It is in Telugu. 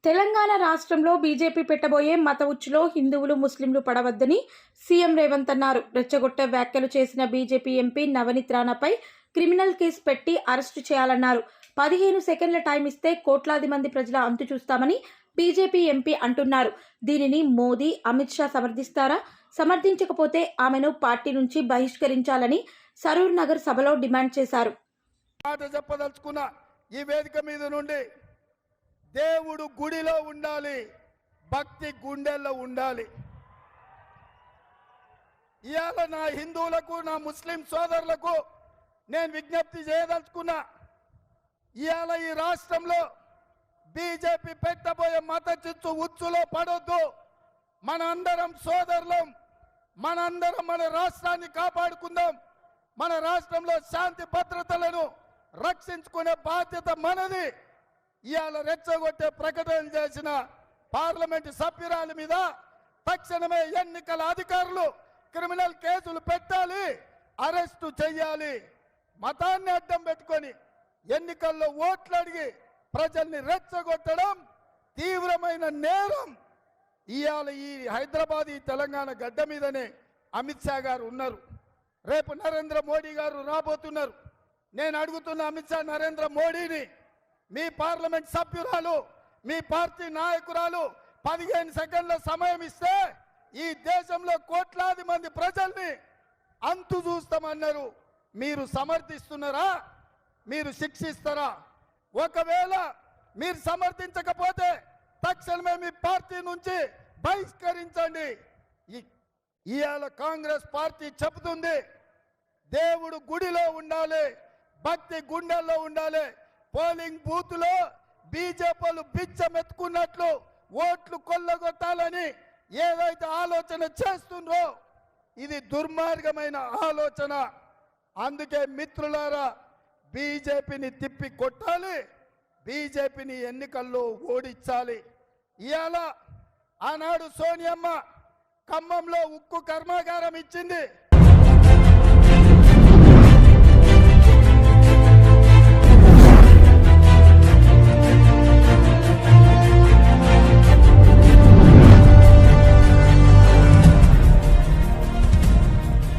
తెలంగాణ రాష్ట్రంలో బీజేపీ పెట్టబోయే మత ఉచ్చులో హిందువులు ముస్లింలు పడవద్దని సీఎం రేవంత్ అన్నారు. రెచ్చగొట్టే వ్యాఖ్యలు చేసిన బీజేపీ ఎంపీ నవనీత్ రాణాపై క్రిమినల్ కేసు పెట్టి అరెస్టు చేయాలన్నారు. 15 సెకండ్ల టైం ఇస్తే కోట్లాది మంది ప్రజల అంతు చూస్తామని బీజేపీ ఎంపీ అంటున్నారు. దీనిని మోదీ, అమిత్ షా సమర్థిస్తారా? సమర్థించకపోతే ఆమెను పార్టీ నుంచి బహిష్కరించాలని సరూర్ నగర్ సభలో డిమాండ్ చేశారు. ఈ వేదిక మీద నుండి దేవుడు గుడిలో ఉండాలి, భక్తి గుండెల్లో ఉండాలి. ఇవాళ నా హిందువులకు, నా ముస్లిం సోదరులకు నేను విజ్ఞప్తి చేయదలుచుకున్నా. ఇవాళ ఈ రాష్ట్రంలో బీజేపీ పెట్టబోయే మత చిచ్చు ఉచ్చులో పడొద్దు. మనందరం సోదరులం, మనందరం మన రాష్ట్రాన్ని కాపాడుకుందాం. మన రాష్ట్రంలో శాంతి భద్రతలను రక్షించుకునే బాధ్యత మనది. ఇవాళ రెచ్చగొట్టే ప్రకటన చేసిన పార్లమెంటు సభ్యురాల మీద తక్షణమే ఎన్నికల అధికారులు క్రిమినల్ కేసులు పెట్టాలి, అరెస్టు చేయాలి. మతాన్ని అడ్డం పెట్టుకొని ఎన్నికల్లో ఓట్లు అడిగి ప్రజల్ని రెచ్చగొట్టడం తీవ్రమైన నేరం. ఇవాళ ఈ హైదరాబాద్, ఈ తెలంగాణ గడ్డ మీదనే అమిత్ షా గారు ఉన్నారు. రేపు నరేంద్ర మోడీ గారు రాబోతున్నారు. నేను అడుగుతున్న అమిత్ షా, నరేంద్ర మోడీని, మీ పార్లమెంట్ సభ్యురాలు, మీ పార్టీ నాయకురాలు 15 సెకండ్ల సమయం ఇస్తే ఈ దేశంలో కోట్లాది మంది ప్రజల్ని అంతు చూస్తామన్నారు. మీరు సమర్థిస్తున్నారా? మీరు శిక్షిస్తారా? ఒకవేళ మీరు సమర్థించకపోతే తక్షణమే మీ పార్టీ నుంచి బహిష్కరించండి. ఇవాళ కాంగ్రెస్ పార్టీ చెబుతుంది, దేవుడు గుడిలో ఉండాలి, భక్తి గుండెల్లో ఉండాలి. పోలింగ్ బూత్ లో బీజేపీలు బిచ్చమెత్తుకున్నట్లు ఓట్లు కొల్లగొట్టాలని ఏదైతే ఆలోచన చేస్తుండ్రో ఇది దుర్మార్గమైన ఆలోచన. అందుకే మిత్రులారా, బీజేపీని తిప్పి కొట్టాలి, బీజేపీని ఎన్నికల్లో ఓడించాలి. ఇవాళ ఆనాడు సోనియమ్మ ఖమ్మంలో ఉక్కు కర్మాగారం ఇచ్చింది.